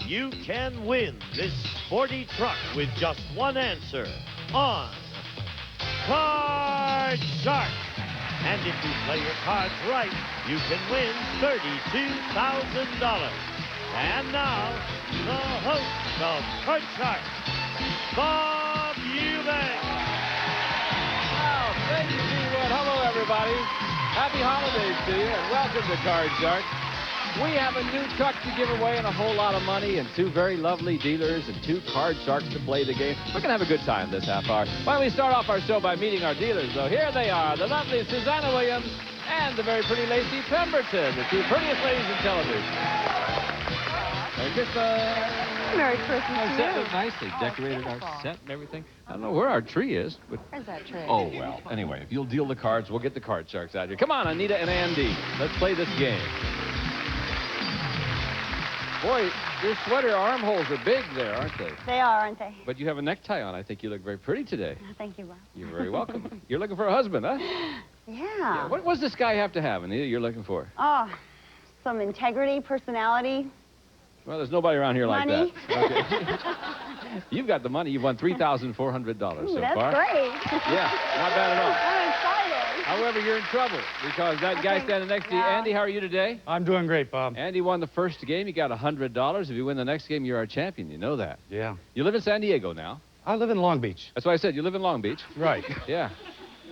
You can win this sporty truck with just one answer on Card Shark. And if you play your cards right, you can win $32,000. And now, the host of Card Shark, Bob Eubanks. Well, thank you, G-Wood. Hello, everybody. Happy holidays to you, and welcome to Card Shark. We have a new truck to give away and a whole lot of money and two very lovely dealers and two card sharks to play the game. We're going to have a good time this half hour. Why don't we start off our show by meeting our dealers, though. Here they are, the lovely Susanna Williams and the very pretty Lacey Pemberton, the two prettiest ladies in television. Merry Christmas. Merry Christmas Our to set you. looked nicely decorated, our set and everything. I don't know where our tree is, but... Where's that tree? Oh, well, anyway, if you'll deal the cards, we'll get the card sharks out here. Come on, Anita and Andy. Let's play this game. Boy, your sweater armholes are big there, aren't they? They are, aren't they? But you have a necktie on. I think you look very pretty today. Thank you, Bob. You're very welcome. You're looking for a husband, huh? Yeah. What does this guy have to have, Anita, you're looking for? Oh, some integrity, personality. Well, there's nobody around here like Money. that. Okay. You've got the money. You've won $3,400 so that's far. great. Yeah, not bad at all. I'm excited. However, you're in trouble because that guy standing next to you, Andy, how are you today? I'm doing great, Bob. Andy won the first game. You got $100. If you win the next game, you're our champion. You know that. Yeah. You live in San Diego now. I live in Long Beach. That's why I said you live in Long Beach. Right. Yeah.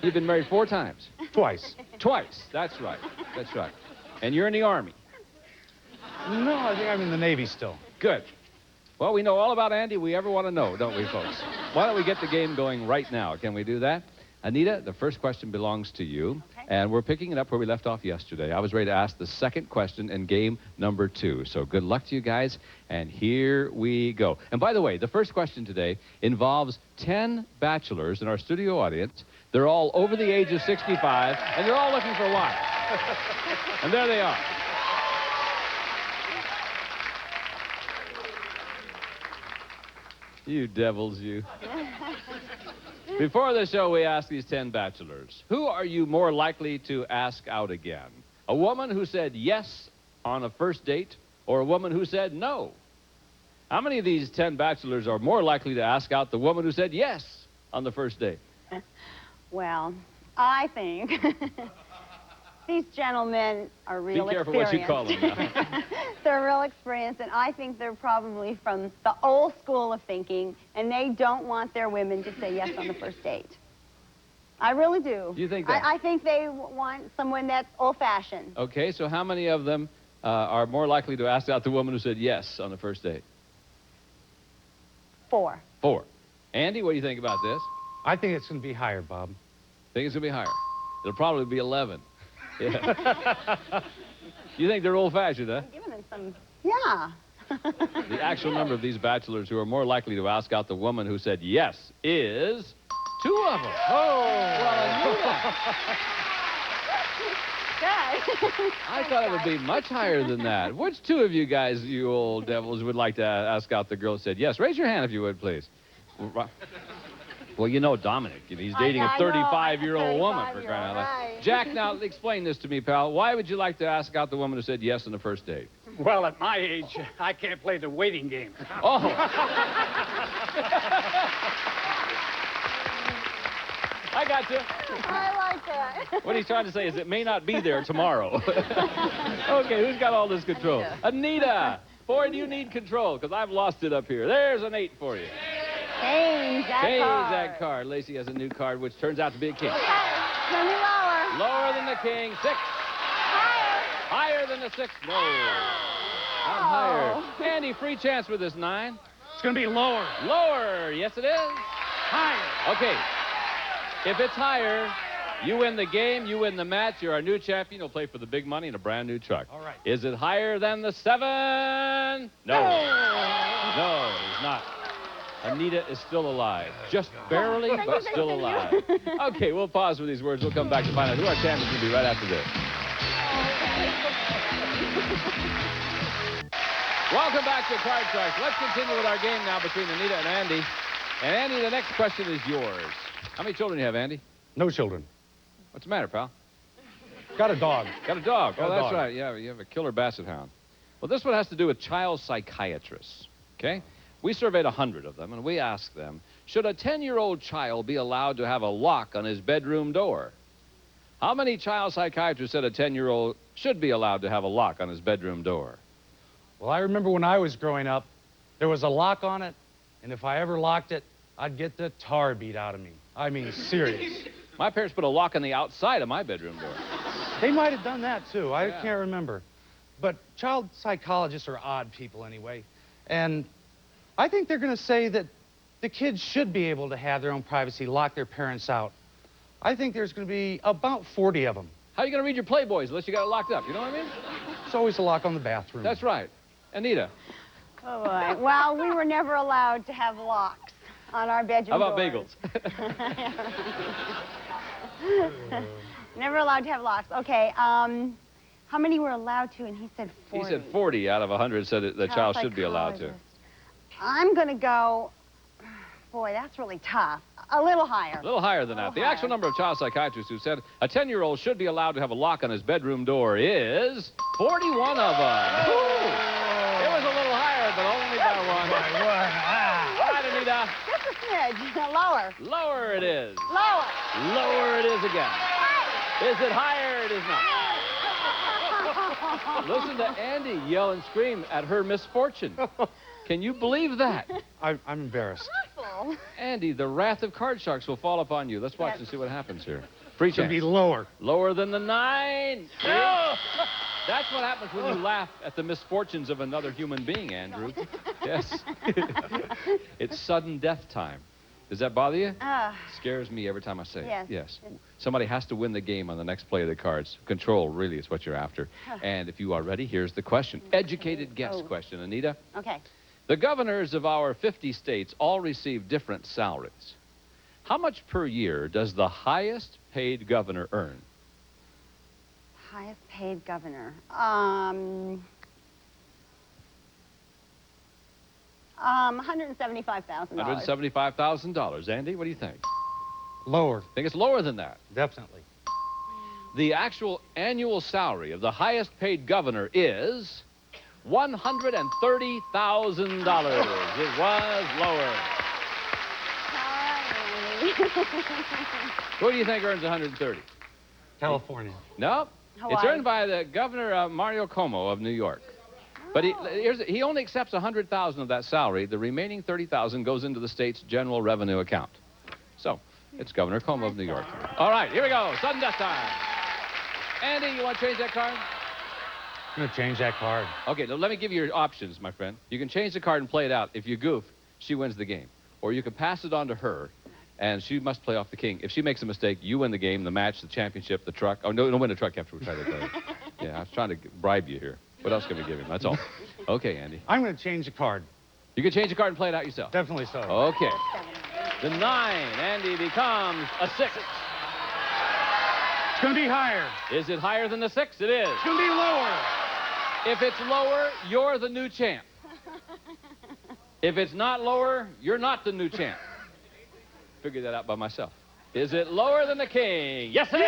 You've been married 4 times. Twice. Twice. That's right. That's right. And you're in the Army. No, I think I'm in the Navy still. Good. Well, we know all about Andy we ever want to know, don't we, folks? Why don't we get the game going right now? Can we do that? Anita, the first question belongs to you. Okay. And we're picking it up where we left off yesterday. I was ready to ask the second question in game number 2. So good luck to you guys. And here we go. And by the way, the first question today involves 10 bachelors in our studio audience. They're all over the age of 65, and they're all looking for a wife. And there they are. You devils, you. Before the show, we asked these 10 bachelors, who are you more likely to ask out again? A woman who said yes on a first date, or a woman who said no? How many of these 10 bachelors are more likely to ask out the woman who said yes on the first date? Well, I think these gentlemen are real Be careful what you call them now. They're real experienced, and I think they're probably from the old school of thinking, and they don't want their women to say yes on the first date. I really do. You think that? I think they want someone that's old-fashioned. Okay, so how many of them are more likely to ask out the woman who said yes on the first date? 4. 4. Andy, what do you think about this? I think it's going to be higher, Bob. Think it's going to be higher. It'll probably be 11. Yeah. You think they're old-fashioned, huh? I'm giving them some, yeah. The actual number of these bachelors who are more likely to ask out the woman who said yes is 2 of them. Oh! Well, I knew that. Good. I thought it would be much higher than that. Which 2 of you guys, you old devils, would like to ask out the girl who said yes? Raise your hand if you would, please. Well, you know Dominic. He's dating a 35-year-old woman, for crying out loud. Right. Jack, now explain this to me, pal. Why would you like to ask out the woman who said yes on the first date? Well, at my age, I can't play the waiting game. Oh. I got you. I like that. What he's trying to say is it may not be there tomorrow. Okay, who's got all this control? Anita. Boy, do you need control, because I've lost it up here. There's an 8 for you. Change that Change card. that card. Lacey has a new card, which turns out to be a king. Okay, it's gonna be lower. Lower than the king. 6. Higher. Higher than the 6. No. Not higher. Andy, free chance with this 9. It's going to be lower. Lower. Yes, it is. Higher. Okay. If it's higher, you win the game, you win the match. You're our new champion. You'll play for the big money and a brand new truck. All right. Is it higher than the 7? No. No, it's not. Anita is still alive. Just barely, but still alive. Okay, we'll pause with these words. We'll come back to find out who our champion will be right after this. Welcome back to Card Sharks. Let's continue with our game now between Anita and Andy. And Andy, the next question is yours. How many children do you have, Andy? No children. What's the matter, pal? Got a dog. Got a dog. Got Oh, a that's dog. right. Yeah, you have a killer basset hound. Well, this one has to do with child psychiatrists, okay? We surveyed 100 of them, and we asked them, should a 10-year-old child be allowed to have a lock on his bedroom door? How many child psychiatrists said a 10-year-old should be allowed to have a lock on his bedroom door? Well, I remember when I was growing up, there was a lock on it, and if I ever locked it, I'd get the tar beat out of me. I mean, serious. My parents put a lock on the outside of my bedroom door. They might have done that, too. I Yeah. can't remember. But child psychologists are odd people anyway. And I think they're going to say that the kids should be able to have their own privacy, lock their parents out. I think there's going to be about 40 of them. How are you going to read your Playboys unless you got it locked up? You know what I mean? There's always a lock on the bathroom. That's right. Anita, Oh, boy. Well, we were never allowed to have locks on our bedroom how about doors. bagels? Never allowed to have locks. Okay, how many were allowed to? And he said 40. He said 40 out of 100 said that the child should be allowed to. Psychologist. I'm going to go, boy, that's really tough. A little higher. A little higher than that. The actual number of child psychiatrists who said a 10-year-old should be allowed to have a lock on his bedroom door is 41 of them. It was a little higher, but only by one. All right, Anita. Just a smidge. Lower. Lower it is. Lower. Lower it is again. Is it higher? It is not. Listen to Andy yell and scream at her misfortune. Can you believe that? I'm embarrassed. Awful. Andy, the wrath of card sharks will fall upon you. Let's watch and see what happens here. Free It should chance. be lower. Lower than the 9. No! That's what happens when you laugh at the misfortunes of another human being, Andrew. Yes. It's sudden death time. Does that bother you? Scares me every time I say Yes. it. Yes. Somebody has to win the game on the next play of the cards. Control really is what you're after. And if you are ready, here's the question. Educated guess question, Anita. Okay. The governors of our 50 states all receive different salaries. How much per year does the highest paid governor earn? Highest paid governor. $175,000. $175,000. Andy, what do you think? Lower. Think it's lower than that. Definitely. The actual annual salary of the highest paid governor is $130,000. It was lower. Who do you think earns 130? California. No, Hawaii. it's earned by the governor Mario Cuomo of New York. But he only accepts 100,000 of that salary. The remaining 30,000 goes into the state's general revenue account. So it's Governor Cuomo of New York. All right, here we go. Sudden death time. Andy, you want to change that card? I'm going to change that card. Okay, now let me give you your options, my friend. You can change the card and play it out. If you goof, she wins the game. Or you can pass it on to her, and she must play off the king. If she makes a mistake, you win the game, the match, the championship, the truck. Oh, no, don't win the truck after we try to play. Yeah, I was trying to bribe you here. What else can we give him? That's all. Okay, Andy. I'm going to change the card. You can change the card and play it out yourself. Definitely so. Okay. The 9, Andy, becomes a 6. It's going to be higher. Is it higher than the 6? It is. It's going to be lower. If it's lower, you're the new champ. If it's not lower, you're not the new champ. Figured that out by myself. Is it lower than the king? Yes, it is!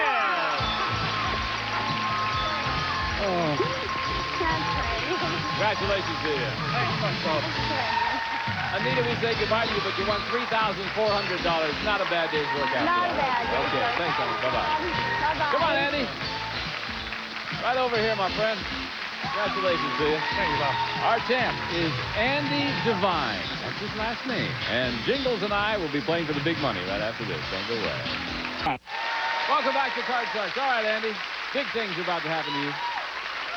Congratulations to you. Anita, we say goodbye to you, but you won $3,400. Not a bad day's work after Not a that. bad day's Okay, work. thanks, honey. Bye-bye. Bye-bye. Come on, Andy. Right over here, my friend. Congratulations to you. Thank you, Bob. Our champ is Andy Devine. That's his last name. And Jingles and I will be playing for the big money right after this. Don't go away. Welcome back to Card Sharks. All right, Andy. Big things are about to happen to you.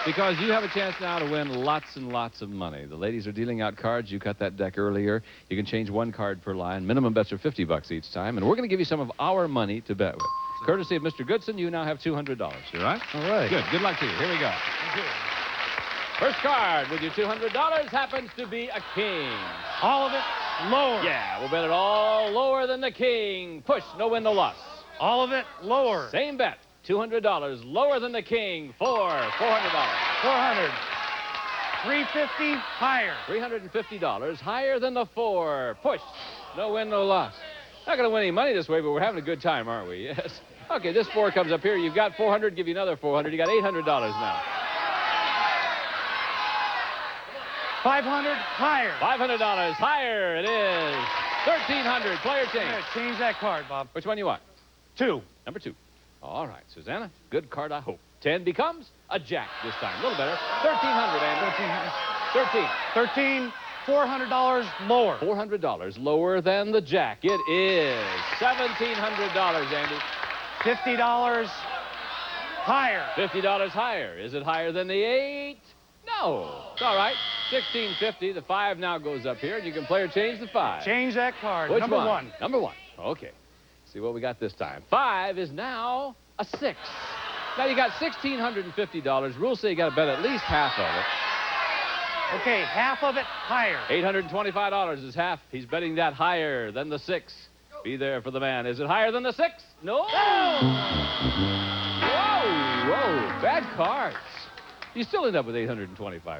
Because you have a chance now to win lots and lots of money. The ladies are dealing out cards. You cut that deck earlier. You can change one card per line. Minimum bets are $50 each time. And we're going to give you some of our money to bet with. Courtesy of Mr. Goodson, you now have $200. You all right? All right. Good. Good luck to you. Here we go. First card with your $200 happens to be a king. All of it lower. Yeah, we'll bet it all lower than the king. Push, no win, no loss. All of it lower. Same bet. $200 lower than the king for $400. 400. 350 higher. $350 higher than the 4. Push, no win, no loss. Not going to win any money this way, but we're having a good time, aren't we? Yes. Okay, this 4 comes up here. You've got 400, give you another 400. You got $800 now. 500 higher. $500 higher it is. 1,300. Player change. Yeah, change that card, Bob. Which one you want? 2. Number 2. All right, Susanna. Good card, I hope. 10 becomes a jack this time. A little better. 1,300, Andy. 13. 13. $400 lower. $400 lower than the jack. It is $1,700, Andy. $50 higher. $50 higher. Is it higher than the 8? No. It's all right. $1,650. The 5 now goes up here, and you can play or change the 5. Change that card. Which Number 1. Number 1. Okay. See what we got this time. 5 is now a 6. Now you got $1,650. Rules say you got to bet at least half of it. Okay, half of it higher. $825 is half. He's betting that higher than the 6. Be there for the man. Is it higher than the 6? No. Whoa. Bad cards. You still end up with $825.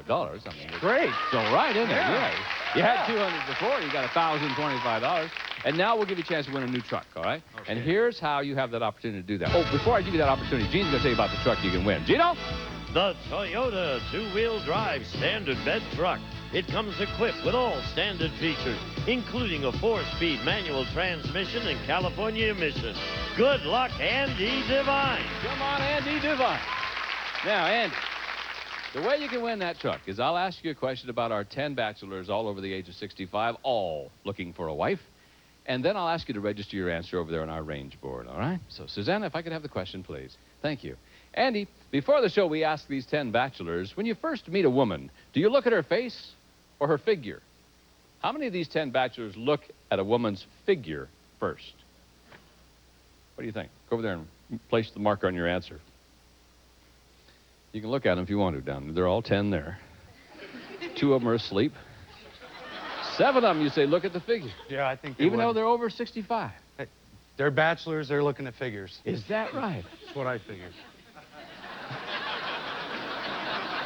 I mean, Great. it's all right, isn't it? Yeah. You had 200 before. You got $1,025. And now we'll give you a chance to win a new truck, all right? Okay. And here's how you have that opportunity to do that. Oh, before I give you that opportunity, Gene's going to tell you about the truck you can win. Gino? The Toyota two-wheel drive standard bed truck. It comes equipped with all standard features, including a 4-speed manual transmission and California emission. Good luck, Andy Devine. Come on, Andy Devine. Now, Andy, the way you can win that truck is I'll ask you a question about our 10 bachelors all over the age of 65, all looking for a wife. And then I'll ask you to register your answer over there on our range board, all right? So, Susanna, if I could have the question, please. Thank you. Andy, before the show, we asked these 10 bachelors, when you first meet a woman, do you look at her face or her figure? How many of these 10 bachelors look at a woman's figure first? What do you think? Go over there and place the marker on your answer. You can look at them if you want to down there. They're all 10 there. 2 of them are asleep. 7 of them, you say, look at the figure. Yeah, I think they Even would. though they're over 65. They're bachelors, they're looking at figures. Is that right? That's what I figured.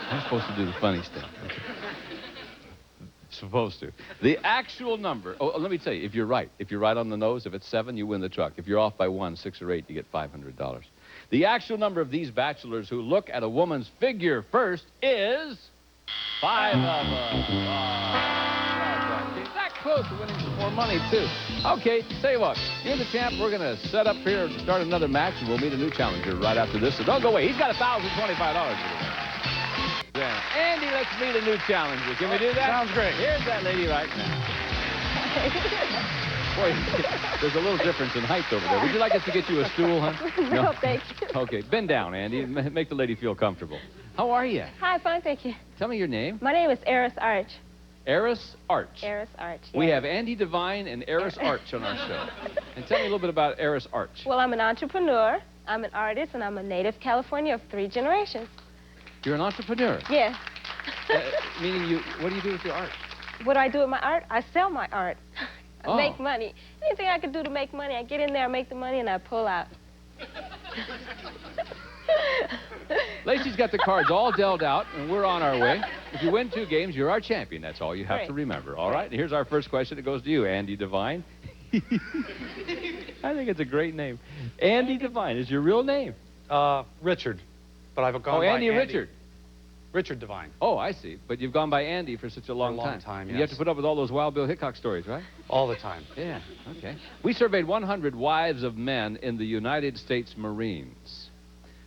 I'm supposed to do the funny stuff. Supposed to. The actual number, let me tell you, if you're right on the nose, if it's 7, you win the truck. If you're off by 1, 6, or 8, you get $500. The actual number of these bachelors who look at a woman's figure first is 5 of them. That close to winning some more money, too. Okay, tell you what, you're the champ. We're going to set up here and start another match, and we'll meet a new challenger right after this. So don't go away. He's got $1,025 for the yeah. Andy, let's meet a new challenger. Can we do that? Sounds great. Here's that lady right now. Boy, there's a little difference in height over there. Would you like us to get you a stool, huh? No, thank you. Okay, bend down, Andy. Make the lady feel comfortable. How are you? Hi, fine, thank you. Tell me your name. My name is Eris Arch. Eris Arch. Eris Arch. We yes. have Andy Devine and Eris Arch on our show. And tell me a little bit about Eris Arch. Well, I'm an entrepreneur, I'm an artist, and I'm a native California of 3 generations. You're an entrepreneur. Yes. Meaning what do you do with your art? What do I do with my art? I sell my art. I Oh. make money. Anything I can do to make money, I get in there, I make the money, and I pull out. Lacey's got the cards all dealt out, and we're on our way. If you win 2 games, you're our champion. That's all you have Great. to remember. All right? And here's our first question. It goes to you, Andy Devine. I think it's a great name. Andy Devine is your real name. Richard. But I've gone by Andy Richard. Richard Devine. Oh, I see. But you've gone by Andy for such a long time, And you have yes. to put up with all those Wild Bill Hickok stories, right? All the time. Yeah, okay. We surveyed 100 wives of men in the United States Marines.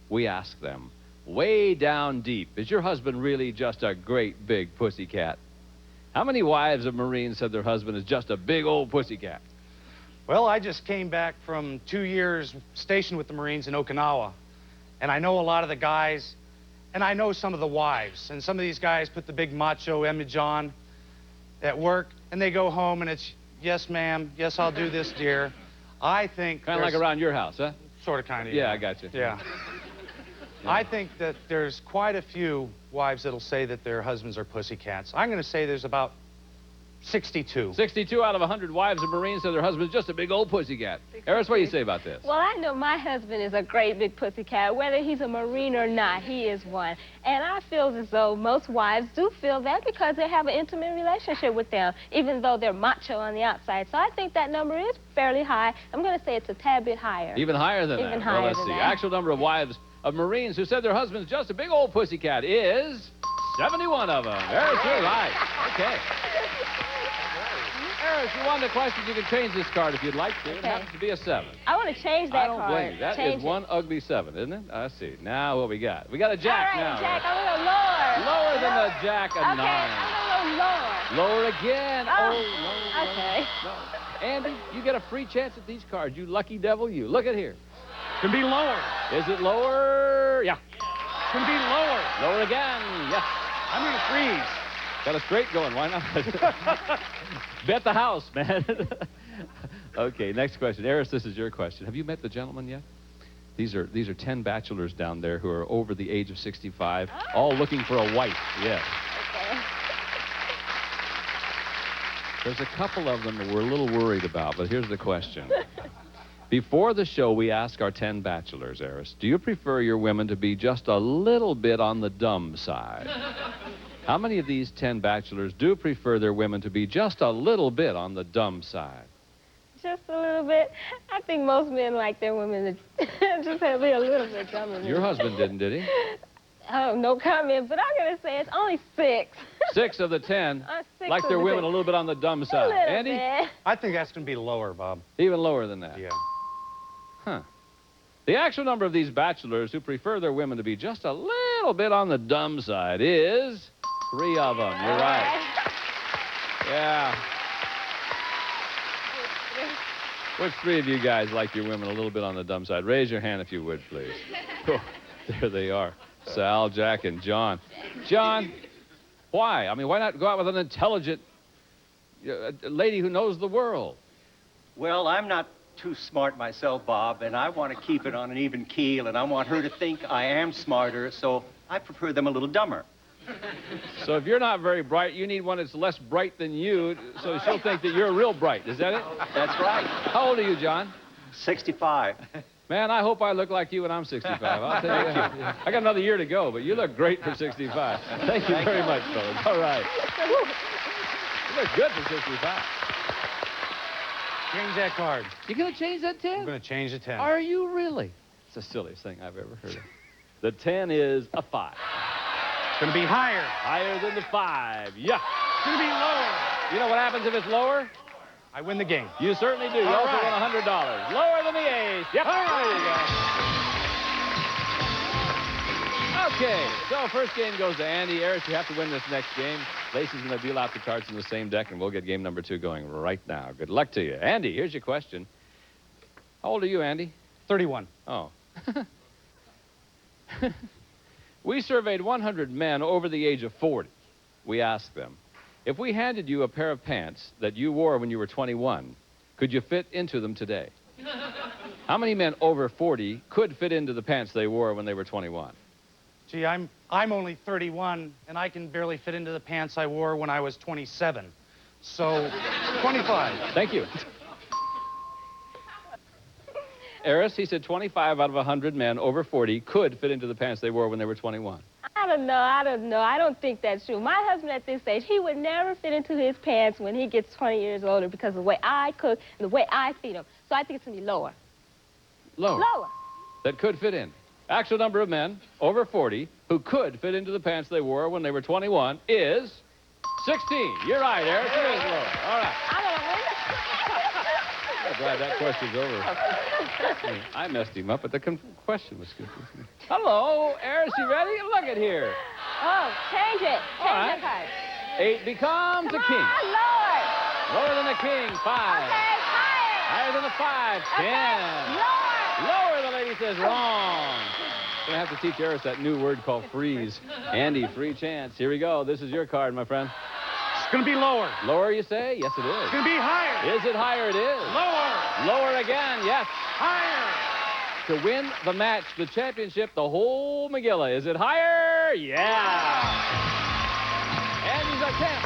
We asked them, way down deep, is your husband really just a great big pussycat? How many wives of Marines said their husband is just a big old pussycat? Well, I just came back from 2 years stationed with the Marines in Okinawa. And I know a lot of the guys, and I know some of the wives. And some of these guys put the big macho image on at work, and they go home, and it's, yes, ma'am, yes, I'll do this, dear. I think Kind of like around your house, huh? Sort of, kind of. Yeah, I got you. Yeah. I think that there's quite a few wives that'll say that their husbands are pussycats. I'm going to say there's about 62. 62 out of 100 wives of Marines said their husband's just a big old pussycat. Eris, what do you say about this? Well, I know my husband is a great big pussycat. Whether he's a Marine or not, he is one. And I feel as though most wives do feel that because they have an intimate relationship with them, even though they're macho on the outside. So I think that number is fairly high. I'm going to say it's a tad bit higher. Even higher than that. Even Well, higher let's than see. that. Actual number of wives of Marines who said their husband's just a big old pussycat is 71 of them. Eris, you're right. Okay. Eris, you won the question. You can change this card if you'd like to. It happens to be a 7. I want to change that I don't card. blame you. That Change is one ugly 7, isn't it? I see. Now what we got? We got a All jack right, now. Jack, a little lower. Lower than the jack, a 9. Okay, a little lower. Lower again. Oh, no. okay. No. Andy, you get a free chance at these cards. You lucky devil, you. Look at here. It's going to be lower. Is it lower? Yeah. It's going to be lower. Lower again. Yes. I'm going to freeze. Got a straight going. Why not? Bet the house, man. Okay, next question. Eris, this is your question. Have you met the gentleman yet? These are 10 bachelors down there who are over the age of 65, all looking for a wife. Yes. Okay. There's a couple of them that we're a little worried about, but here's the question. Before the show, we ask our 10 bachelors, Eris, do you prefer your women to be just a little bit on the dumb side? How many of these 10 bachelors do prefer their women to be just a little bit on the dumb side? Just a little bit. I think most men like their women to just have to be a little bit dumber. Your husband didn't, did he? Oh, no comment, but I'm going to say it's only 6. 6 of the 10 6 like their of the women 10. a little bit on the dumb A side. little Andy? bit. I think that's going to be lower, Bob. Even lower than that. Yeah. Huh. The actual number of these bachelors who prefer their women to be just a little bit on the dumb side is 3 of them. You're right. Yeah. Which 3 of you guys like your women a little bit on the dumb side? Raise your hand if you would, please. Oh, there they are. Sal, Jack, and John. John, why? I mean, why not go out with an intelligent lady who knows the world? Well, I'm not too smart myself, Bob, and I want to keep it on an even keel, and I want her to think I am smarter, so I prefer them a little dumber. So if you're not very bright, you need one that's less bright than you, so she'll think that you're real bright. Is that it? That's right. How old are you, John? 65. Man, I hope I look like you when I'm 65. I'll tell you that. I got another year to go, but you look great for 65. Thank you very much, fellas. All right. You look good for 65. Change that card. You gonna change that 10? I'm going to change the 10. Are you really? It's the silliest thing I've ever heard of. The 10 is a 5. It's going to be higher. Higher than the 5. Yeah. It's going to be lower. You know what happens if it's lower? I win the game. You certainly do. You All also right. win $100. Lower than the ace. Yep. All right. There you go. Okay, so first game goes to Andy. Eris, you have to win this next game. Lacey's going to deal out the cards in the same deck, and we'll get game number 2 going right now. Good luck to you. Andy, here's your question. How old are you, Andy? 31. Oh. We surveyed 100 men over the age of 40. We asked them, if we handed you a pair of pants that you wore when you were 21, could you fit into them today? How many men over 40 could fit into the pants they wore when they were 21? Gee, I'm only 31, and I can barely fit into the pants I wore when I was 27. So, 25. Thank you. Eris, he said 25 out of 100 men over 40 could fit into the pants they wore when they were 21. I don't know. I don't think that's true. My husband at this age, he would never fit into his pants when he gets 20 years older because of the way I cook and the way I feed him. So I think it's going to be lower. Lower. Lower. That could fit in. Actual number of men over 40 who could fit into the pants they wore when they were 21 is 16. You're right, Eris. It is lower. All right. I'm going to win. I'm glad that question's over. I messed him up, but the question was good. Hello, Eris, you ready? Look at here. Oh, change it. All Change right. the card. 8 becomes a Come king. on, lower. Lower than a king, 5. Okay, higher. Higher than a 5, 10. Okay, lower. Lower, the lady says wrong. Gonna have to teach Eris that new word called freeze. Andy, free chance. Here we go. This is your card, my friend. It's going to be lower. Lower, you say? Yes, it is. It's going to be higher. Is it higher? It is. Lower. Lower again, yes. Higher. To win the match, the championship, the whole Megillah. Is it higher? Yeah. Andy's a champ.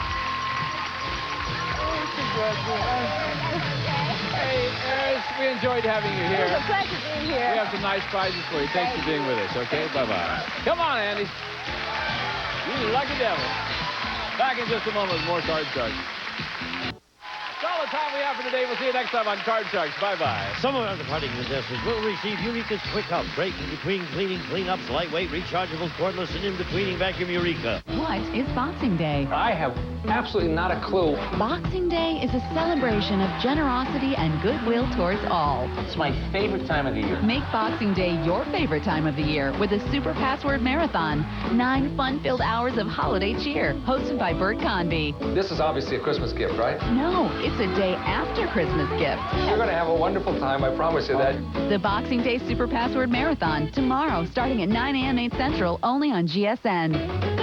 Hey, Eris, we enjoyed having you It here. was a pleasure being We here. have some nice prizes for you. Thanks for being with us, okay? Bye-bye. Come on, Andy. You lucky devil. Back in just a moment with more Card Shark. So all the time we have for today. We'll see you next time on Card Sharks. Bye-bye. Some of our departing contestants will receive Eureka's Quick Up, break in between cleaning, cleanups, lightweight, rechargeable, cordless, and in-betweening vacuum Eureka. What is Boxing Day? I have absolutely not a clue. Boxing Day is a celebration of generosity and goodwill towards all. It's my favorite time of the year. Make Boxing Day your favorite time of the year with a Super Password Marathon. 9 fun-filled hours of holiday cheer, hosted by Bert Convy. This is obviously a Christmas gift, right? No, it's a day after Christmas gift. You're going to have a wonderful time, I promise you that. The Boxing Day Super Password Marathon, tomorrow, starting at 9 a.m. 8 Central, only on GSN.